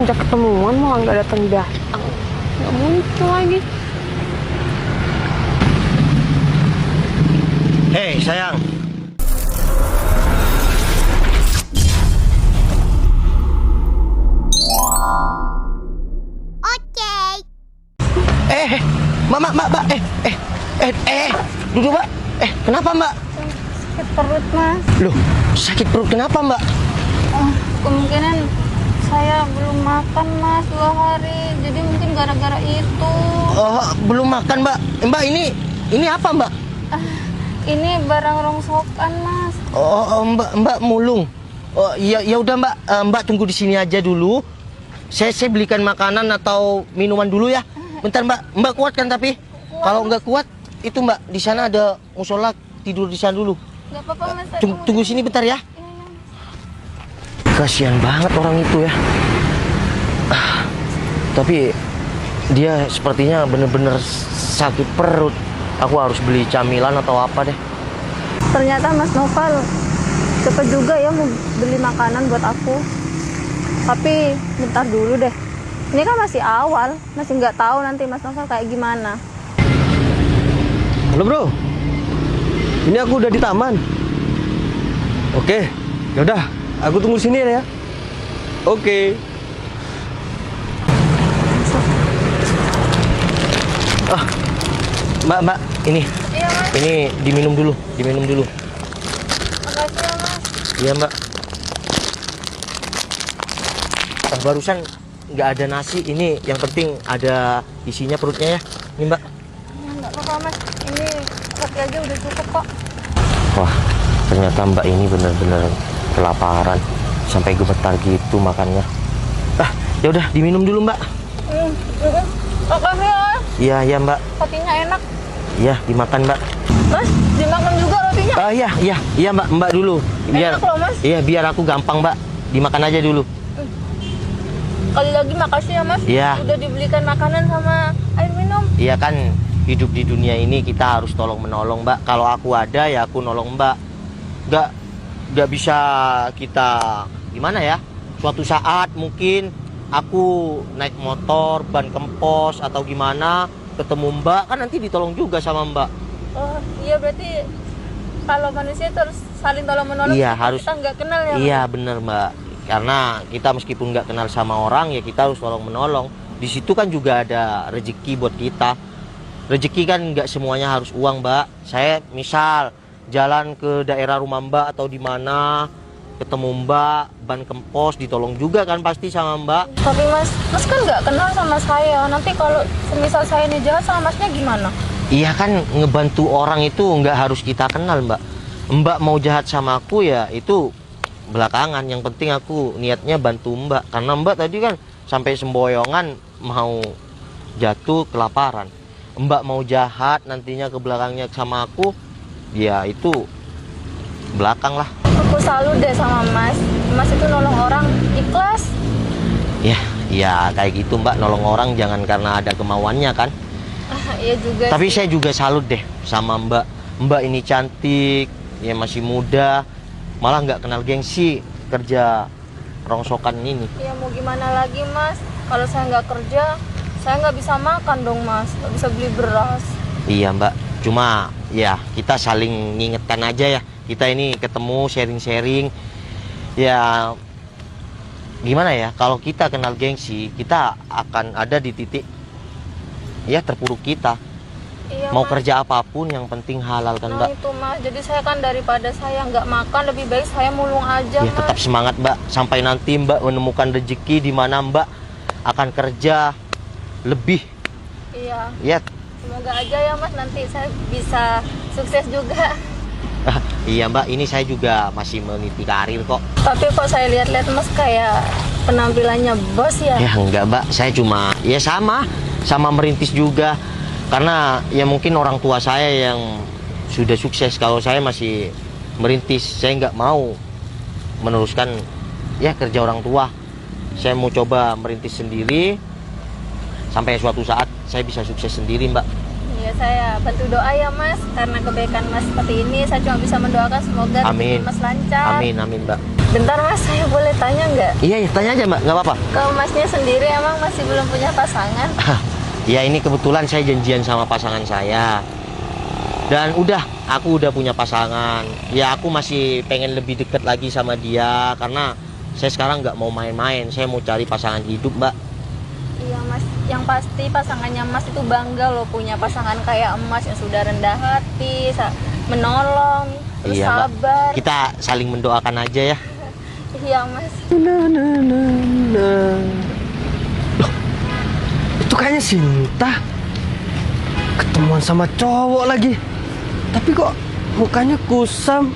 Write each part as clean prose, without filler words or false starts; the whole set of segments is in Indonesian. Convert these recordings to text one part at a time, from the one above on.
Sejak ketemuan malah nggak datang-datang, nggak muncul lagi. Hei sayang. Mbak, duduk mbak. Kenapa mbak? Sakit perut mas. Loh, sakit perut kenapa mbak? Kemungkinan saya belum makan mas 2 hari, jadi mungkin gara-gara itu. Belum makan mbak. Mbak ini apa mbak? Ini barang rongsokan mas. Mbak mulung. Ya udah mbak, mbak tunggu di sini aja dulu. Saya belikan makanan atau minuman dulu ya. Bentar mbak kuat kan tapi? Kalau nggak kuat itu mbak di sana ada musola, tidur di sana dulu. Nggak apa-apa mas. Tunggu sini bentar ya. Kasihan banget orang itu ya. Tapi dia sepertinya bener-bener sakit perut. Aku harus beli camilan atau apa deh. Ternyata Mas Noval cepet juga ya mau beli makanan buat aku. Tapi bentar dulu deh. Ini kan masih awal, masih nggak tahu nanti Mas Noval kayak gimana. Halo bro, ini aku udah di taman. Oke, yaudah, aku tunggu sini ya. Oke. Mbak, ini. Iya mas. Ini diminum dulu. Makasih ya mas. Iya mbak. Barusan nggak ada nasi, ini yang penting ada isinya perutnya ya. Ini mbak. Ya nggak apa-apa mas. Ini roti aja udah cukup kok. Wah, ternyata mbak ini bener-bener kelaparan sampai gemetar gitu makannya. Ya udah diminum dulu mbak. Makasih ya mas. Iya mbak. Rotinya enak. Iya dimakan mbak. Mas, dimakan juga rotinya. Iya mbak dulu. Biar, Enak loh mas. Iya biar aku gampang mbak. Dimakan aja dulu. Kali lagi makasih ya mas. Iya. Udah dibelikan makanan sama air minum. Iya kan, hidup di dunia ini kita harus tolong menolong mbak. Kalau aku ada ya aku nolong mbak. Gak bisa kita gimana ya. Suatu saat mungkin aku naik motor ban kempos atau gimana ketemu mbak kan nanti ditolong juga sama mbak. Oh iya berarti kalau manusia itu harus saling tolong menolong. Iya harus. Kita nggak kenal ya. Iya mas? bener mbak. Karena kita meskipun nggak kenal sama orang ya kita harus tolong menolong. Di situ kan juga ada rezeki buat kita. Rezeki kan nggak semuanya harus uang mbak. Saya misal jalan ke daerah rumah mbak atau di mana ketemu mbak ban kempos ditolong juga kan pasti sama mbak. Tapi mas kan nggak kenal sama saya. Nanti kalau misal saya ini jahat sama masnya gimana? Iya kan ngebantu orang itu nggak harus kita kenal mbak. Mbak mau jahat sama aku ya itu belakangan. Yang penting aku niatnya bantu mbak. Karena mbak tadi kan sampai semboyongan mau jatuh kelaparan. Mbak mau jahat nantinya ke belakangnya sama aku, ya itu belakang lah. Aku salut deh sama mas. Mas itu nolong orang ikhlas. Ya kayak gitu mbak, nolong orang jangan karena ada kemauannya kan. Iya juga. Tapi saya juga salut deh sama mbak. Mbak ini cantik, ya masih muda, malah nggak kenal gengsi kerja rongsokan ini. Ya mau gimana lagi mas? Kalau saya nggak kerja, saya nggak bisa makan dong mas. Nggak bisa beli beras. Iya mbak, cuma ya kita saling ngingetkan aja ya. Kita ini ketemu sharing-sharing. Ya gimana ya, kalau kita kenal gengsi, kita akan ada di titik ya terpuruk kita. Iya, Mau mas. kerja apapun yang penting halal kan Nah mbak. itu mas, jadi saya kan daripada saya nggak makan, lebih baik saya mulung aja Ya mas. tetap semangat mbak, sampai nanti mbak menemukan rezeki di mana mbak akan kerja lebih. Iya, Ya semoga aja ya mas nanti saya bisa sukses juga. iya mbak, ini saya juga masih meniti karir kok. Tapi kok saya lihat-lihat mas kayak penampilannya bos ya. Ya enggak mbak, saya cuma ya sama merintis juga. Karena ya mungkin orang tua saya yang sudah sukses, kalau saya masih merintis. Saya nggak mau meneruskan ya kerja orang tua. Saya mau coba merintis sendiri sampai suatu saat saya bisa sukses sendiri mbak. Iya, saya bantu doa ya mas, karena kebaikan mas seperti ini saya cuma bisa mendoakan semoga Amin. rezeki mas lancar. Amin mbak. Bentar mas, saya boleh tanya nggak? Iya, ya, tanya aja mbak, nggak apa-apa. Kalau masnya sendiri emang masih belum punya pasangan? Ya ini kebetulan saya janjian sama pasangan saya. Dan aku udah punya pasangan. Ya aku masih pengen lebih deket lagi sama dia. Karena saya sekarang nggak mau main-main. Saya mau cari pasangan hidup mbak. Iya mas, yang pasti pasangannya mas itu bangga loh punya pasangan kayak emas yang sudah rendah hati, menolong, terus Iya mbak, sabar. kita saling mendoakan aja ya. Iya mas. Loh, itu kayaknya Sinta ketemuan sama cowok lagi. Tapi kok mukanya kusam,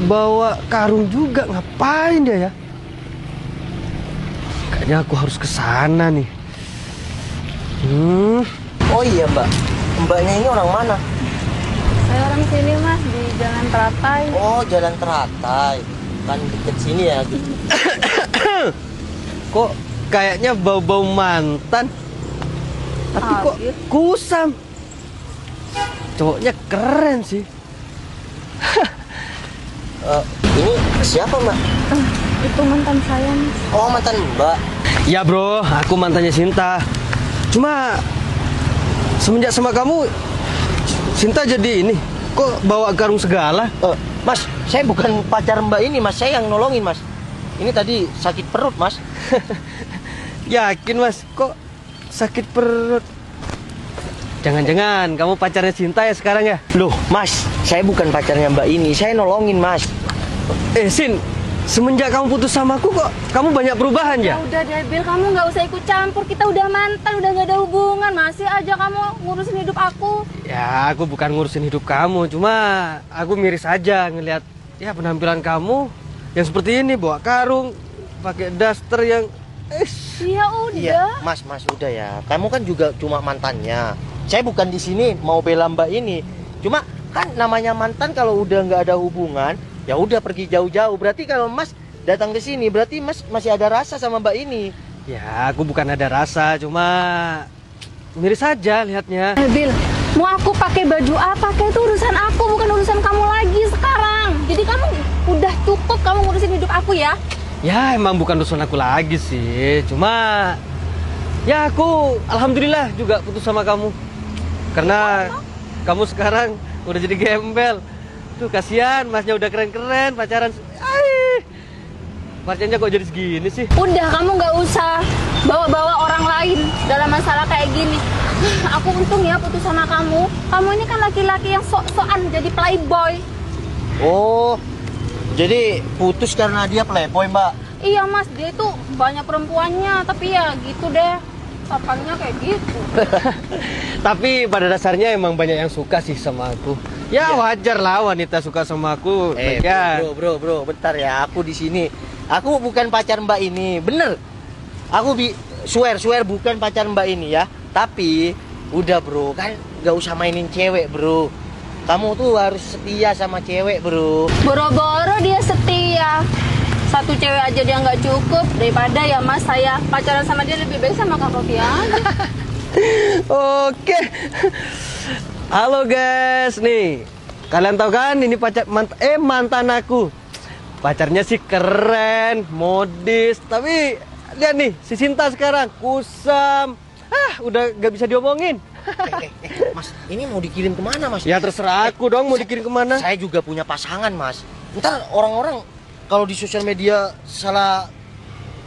bawa karung juga, ngapain dia ya? Kayaknya aku harus ke sana nih. Oh iya mbak, mbaknya ini orang mana? Saya orang sini mas, di Jalan Teratai. Oh Jalan Teratai, kan deket sini ya. Kok kayaknya bau-bau mantan? Tapi kok Habis. kusam? Cowoknya keren sih. Ini siapa mbak? Itu mantan saya mas. Oh mantan mbak. Ya bro, aku mantannya Sinta. Cuma semenjak sama kamu, Sinta jadi ini. Kok bawa karung segala? Mas, saya bukan pacar mbak ini mas, saya yang nolongin mas. Ini tadi sakit perut mas. Yakin mas, kok sakit perut? Jangan-jangan kamu pacarnya Sinta ya sekarang ya? Loh mas, saya bukan pacarnya mbak ini, saya nolongin mas. Sin, semenjak kamu putus sama aku kok kamu banyak perubahan ya? Ya udah deh Bil, kamu nggak usah ikut campur. Kita udah mantan, udah nggak ada hubungan. Masih aja kamu ngurusin hidup aku. Ya, aku bukan ngurusin hidup kamu, cuma aku miris aja ngelihat ya penampilan kamu yang seperti ini, bawa karung, pakai daster yang Iya udah. Iya, mas udah ya. Kamu kan juga cuma mantannya. Saya bukan di sini mau bela mbak ini. Cuma kan namanya mantan kalau udah nggak ada hubungan, ya udah pergi jauh-jauh. Berarti kalau mas datang ke sini, berarti mas masih ada rasa sama mbak ini. Ya, aku bukan ada rasa, cuma miris saja lihatnya. Bil, mau aku pakai baju apa? Kayak itu urusan aku, bukan urusan kamu lagi sekarang. Jadi kamu udah cukup kamu ngurusin hidup aku ya. Ya, emang bukan urusan aku lagi sih. Cuma ya aku alhamdulillah juga putus sama kamu. Karena kamu sekarang udah jadi gembel. Tuh kasihan, masnya udah keren-keren pacaran. Pacarnya kok jadi segini sih? Udah, kamu nggak usah bawa-bawa orang lain dalam masalah kayak gini. Aku untung ya putus sama kamu. Kamu ini kan laki-laki yang sok-sokan jadi playboy. Oh, jadi putus karena dia playboy mbak. Iya mas, dia itu banyak perempuannya, tapi ya gitu deh. Tampangnya kayak gitu. Tapi pada dasarnya emang banyak yang suka sih sama aku. Ya Iya. wajar lah wanita suka sama aku. Ya. Bro, bentar ya. Aku di sini. Aku bukan pacar mbak ini, bener. Aku swear bukan pacar mbak ini ya. Tapi udah bro, kan nggak usah mainin cewek bro. Kamu tuh harus setia sama cewek bro. Boro-boro dia setia. Satu cewek aja dia nggak cukup, daripada ya mas saya pacaran sama dia lebih baik sama Kak Rofi aja. Oke. Halo guys, nih. Kalian tahu kan ini mantan aku. Pacarnya sih keren, modis, tapi lihat nih si Sinta sekarang kusam. Udah gak bisa diomongin. Mas, ini mau dikirim kemana mas? Ya terserah aku dong mau dikirim kemana. Saya juga punya pasangan mas. Ntar orang-orang kalau di sosial media salah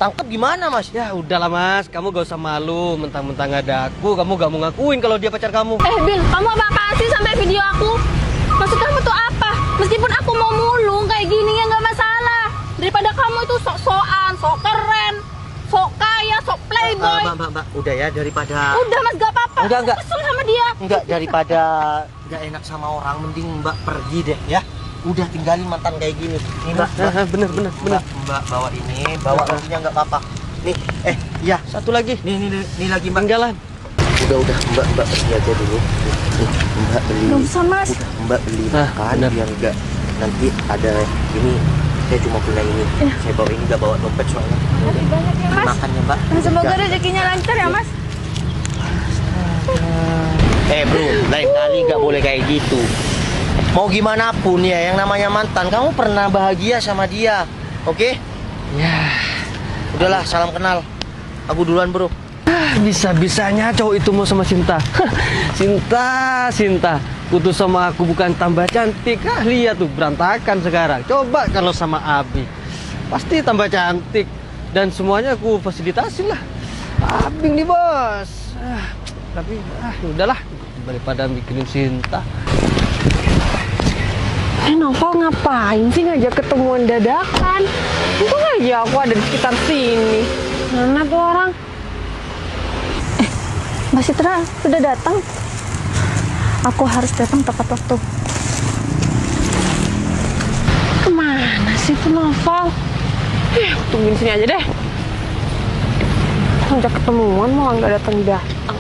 tangkap gimana mas? Ya udahlah mas, kamu gak usah malu. Mentang-mentang ada aku, kamu gak mau ngakuin kalau dia pacar kamu. Bil, kamu apa-apaan sih sampai video aku? Maksud kamu tuh apa? Meskipun aku mau mulung kayak gini ya nggak masalah. Daripada kamu itu sok-sokan, sok keren, sok kaya, sok playboy. Mbak, udah ya daripada Udah mas, gak apa-apa. Enggak. Kesel sama dia. Enggak, daripada nggak enak sama orang, mending mbak pergi deh ya. Udah tinggalin mantan kayak gini. Nih mbak, Bener. mbak bawa ini, bawa rotinya nggak apa-apa. Nih, iya Satu lagi. nih lagi mbak. Tinggalan. Udah mbak pergi aja dulu. Nih, mbak beli. Gak usah mas. Udah, mbak beli Nah, makan bener. biar enggak nanti ada ini. Saya cuma punya ini. Saya bawa ini, nggak bawa dompet soalnya. Makasih banyak ya mas. Makannya mbak. Dan semoga Udah. rezekinya lancar ya mas. Bro, lain kali nggak boleh kayak gitu. Mau gimana pun ya, yang namanya mantan, kamu pernah bahagia sama dia. Oke? Ya, Udahlah, salam kenal. Aku duluan, bro. bisa-bisanya cowok itu mau sama Sinta. Sinta putus sama aku bukan tambah cantik. Lihat tuh berantakan sekarang. Coba kalau sama Abi, pasti tambah cantik dan semuanya aku fasilitasin lah. Abing nih bos. Tapi udahlah daripada mikirin Sinta. Novel ngapain sih ngajak ketemuan dadakan? Untung aja aku ada di sekitar sini. Mana tuh orang? Mbak Citra sudah datang. Aku harus datang tepat waktu. Kemana sih tuh Novel? Aku tungguin sini aja deh. Ngajak ketemuan malah nggak datang-datang.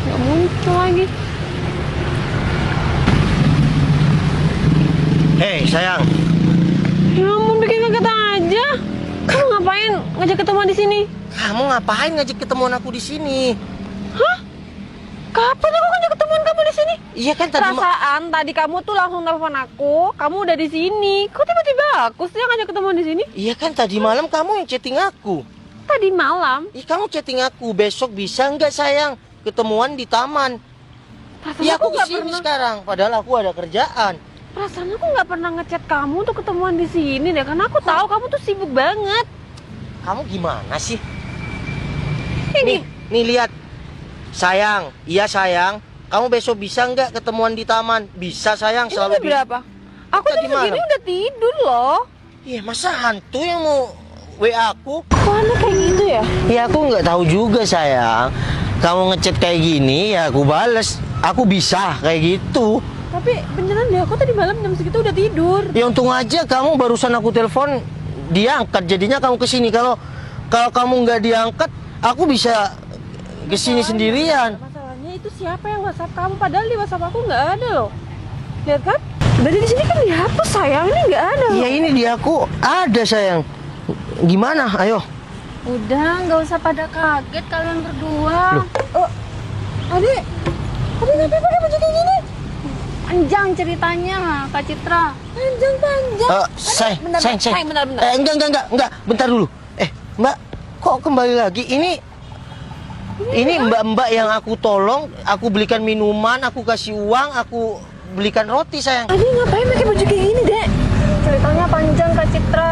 Nggak muncul lagi. Hei, sayang. Ya ampun, bikin kaget aja. Kamu ngapain ngajak ketemuan di sini? Kamu ngapain ngajak ketemuan aku di sini? Hah? Kapan aku ngajak ketemuan kamu di sini? Iya kan tadi Perasaan tadi kamu tuh langsung telepon aku, kamu udah di sini. Kok tiba-tiba aku sih yang ngajak ketemuan di sini? Iya kan tadi malam kamu yang chatting aku. Tadi malam. Ih, kamu chatting aku. Besok bisa nggak, sayang? Ketemuan di taman. Perasaan Iya, aku nggak kesini pernah. sekarang. Padahal aku ada kerjaan. Perasaan aku nggak pernah ngechat kamu untuk ketemuan di sini deh, karena aku tahu kamu tuh sibuk banget. Kamu gimana sih? Ini Nih lihat. Sayang, iya sayang. Kamu besok bisa nggak ketemuan di taman? Bisa sayang, ini selalu udah berapa? Aku Tadi jam segini malam. udah tidur loh. Iya, masa hantu yang mau WA aku? Kok aneh kayak gitu ya? Ya aku nggak tahu juga sayang. Kamu ngechat kayak gini ya aku bales. Aku bisa kayak gitu. Tapi beneran deh, aku tadi malam jam segitu udah tidur. Ya untung aja kamu barusan aku telepon dia angkat. Jadinya kamu kesini. Kalau kamu nggak diangkat, aku bisa kesini sendirian. Masalahnya itu siapa yang WhatsApp kamu? Padahal di WhatsApp aku nggak ada loh. Lihat kan? Dari di sini kan dihapus sayang, ini nggak ada. Iya ini di aku ada sayang. Gimana? Ayo. Udah, nggak usah pada kaget kalian berdua. Oh, adik ngapain pakai baju kayak gini? Panjang ceritanya, Kak Citra. Panjang. Sayang. Bentar. Enggak. Bentar dulu. Mbak, kok kembali lagi? Ini mbak-mbak yang aku tolong, aku belikan minuman, aku kasih uang, aku belikan roti sayang. Adik ngapain pakai baju kayak gini, Dek? Ceritanya panjang, Kak Citra.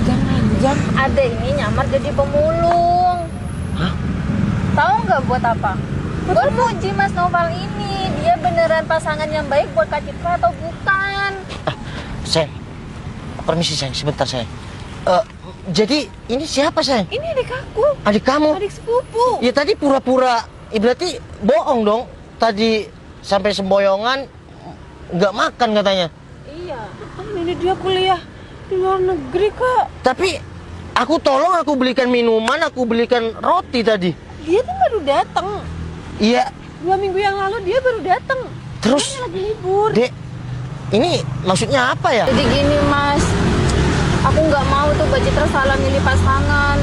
Panjang. Ade ini nyamar jadi pemulung. Hah? Tahu nggak buat apa? Buat muji Mas Noval ini. Dia beneran pasangan yang baik buat Kak Citra atau bukan? Sayang, permisi sayang, sebentar sayang. Jadi ini siapa sayang? Ini adik aku, Adik kamu? adik sepupu. Ya tadi pura-pura, berarti bohong dong. Tadi sampai semboyongan nggak makan katanya. Iya. Ini dia kuliah di luar negeri, Kak. Tapi aku tolong, aku belikan minuman, aku belikan roti tadi. Dia tuh baru datang. Iya, 2 minggu yang lalu dia baru datang. terus Dia lagi libur. Dek, ini maksudnya apa ya? Jadi gini Mas, aku nggak mau tuh Mbak Citra salah milih pasangan.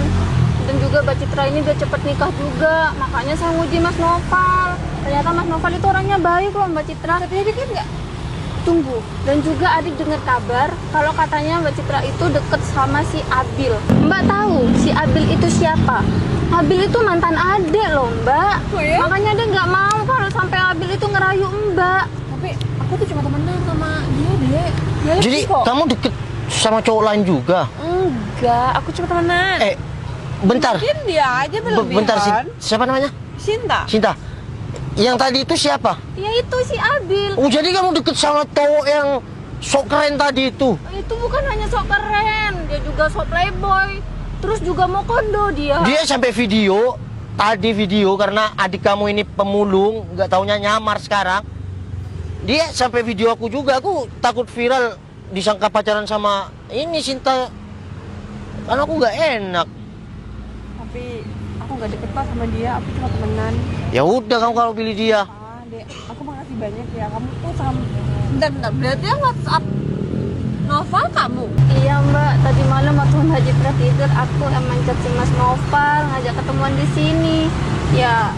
Dan juga Mbak Citra ini udah cepet nikah juga. Makanya saya nguji Mas Noval. Ternyata Mas Noval itu orangnya baik loh Mbak Citra. Tapi adik kan nggak. Tunggu. Dan juga adik dengar kabar kalau katanya Mbak Citra itu deket sama si Abil. Mbak tahu si Abil itu siapa? Abil itu mantan adek loh Mbak. Oh ya? Makanya dia nggak mau kalau sampai Abil itu ngerayu Mbak. Tapi aku tuh cuma temenan sama dia, Dek. Dia Jadi kok. kamu deket sama cowok lain juga? Enggak, aku cuma temenan. Bentar. Mungkin dia aja berlebihan. Bentar, siapa namanya? Sinta. Sinta. Yang tadi itu siapa? Ya itu si Abil. Oh, jadi kamu deket sama cowok yang sok keren tadi itu? Itu bukan hanya sok keren, dia juga sok playboy. Terus juga mau kondo dia. Dia sampai video, tadi video karena adik kamu ini pemulung, nggak taunya nyamar sekarang. Dia sampai video aku juga, aku takut viral disangka pacaran sama ini Sinta. Karena aku nggak enak. Tapi aku nggak deket lah sama dia, aku cuma temenan. Ya udah kamu kalau pilih dia. Dek, aku makasih banyak ya. Kamu tuh sama. Bentar, berarti yang WhatsApp Noval kamu? Iya Mbak, tadi malam waktu Mbak Citra tidur, aku emang chat si Mas Noval ngajak ketemuan di sini. Ya,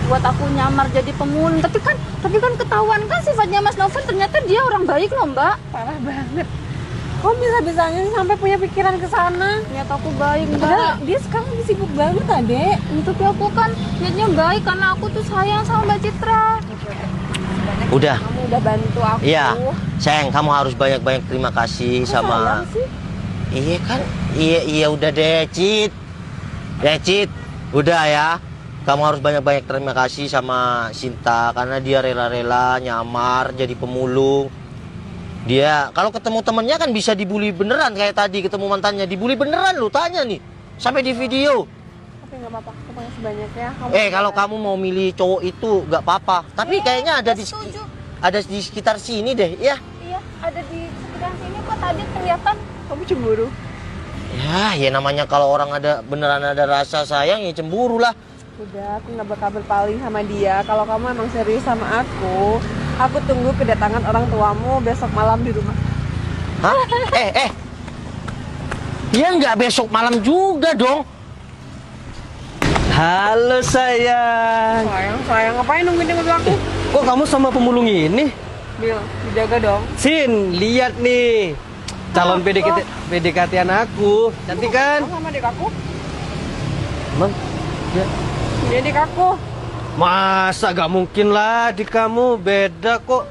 buat aku nyamar jadi pemulung. Tapi kan ketahuan kan sifatnya Mas Noval, ternyata dia orang baik loh Mbak. Parah banget. Kok bisa-bisanya sih sampai punya pikiran ke sana? Niat aku baik, Padahal Mbak. dia sekarang lagi sibuk banget, Adek. Tapi aku kan niatnya baik karena aku tuh sayang sama Mbak Citra. Udah. Kamu udah bantu aku. Iya, sayang, kamu harus banyak-banyak terima kasih sama. Sayang sih. Iya kan, iya udah deh, Cit. Ya, Cit, udah ya. Kamu harus banyak-banyak terima kasih sama Sinta karena dia rela-rela nyamar jadi pemulung. Dia kalau ketemu temennya kan bisa dibully beneran kayak tadi ketemu mantannya dibully beneran lu tanya nih sampai di video. Tapi nggak apa-apa, pokoknya sebanyaknya. Kalau kamu mau milih cowok itu nggak apa-apa. Tapi kayaknya setuju. ada di sekitar sini deh, ya. Iya, ada di sekitar sini kok tadi kelihatan. Kamu cemburu? Ya namanya kalau orang beneran ada rasa sayang ya cemburu lah. Udah, aku nggak bakal berpaling sama dia. Kalau kamu emang serius sama aku tunggu kedatangan orang tuamu besok malam di rumah. Hah? Ya nggak besok malam juga dong. Halo sayang. Sayang, ngapain nungguin di mobil aku? Kok kamu sama pemulung ini? Bil, dijaga dong. Sin, lihat nih. Calon PDKT-an aku. Cantik kan? Kamu sama adik aku? Emang? Ya. Dia adik aku. Masa gak mungkin lah di kamu beda kok.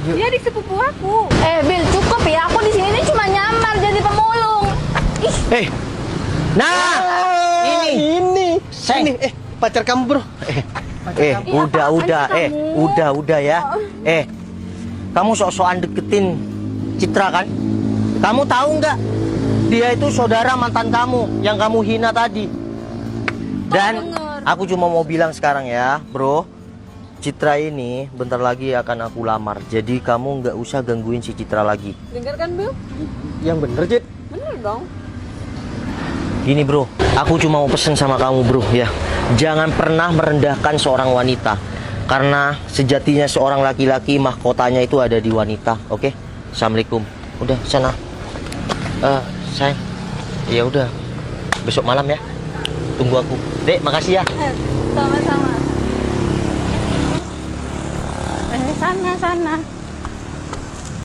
Dia adik sepupu aku. Bil, cukup ya. Aku di sini nih cuma nyamar jadi pemulung. Ih, Nah, ini. Sayang. Ini pacar kamu, Bro. Udah ya. Kamu sok-sokan deketin Citra kan? Kamu tahu nggak? Dia itu saudara mantan kamu yang kamu hina tadi. Dan aku cuma mau bilang sekarang ya, Bro. Citra ini bentar lagi akan aku lamar. Jadi kamu nggak usah gangguin si Citra lagi. Dengar kan, Bil? Yang bener, Cit. Bener dong. Gini bro, aku cuma mau pesen sama kamu bro ya. Jangan pernah merendahkan seorang wanita. Karena sejatinya seorang laki-laki mahkotanya itu ada di wanita. Oke? Assalamualaikum. Udah sana. Sayang. Ya udah. Besok malam ya. Tunggu aku. Dek, makasih ya. sama-sama. Sana.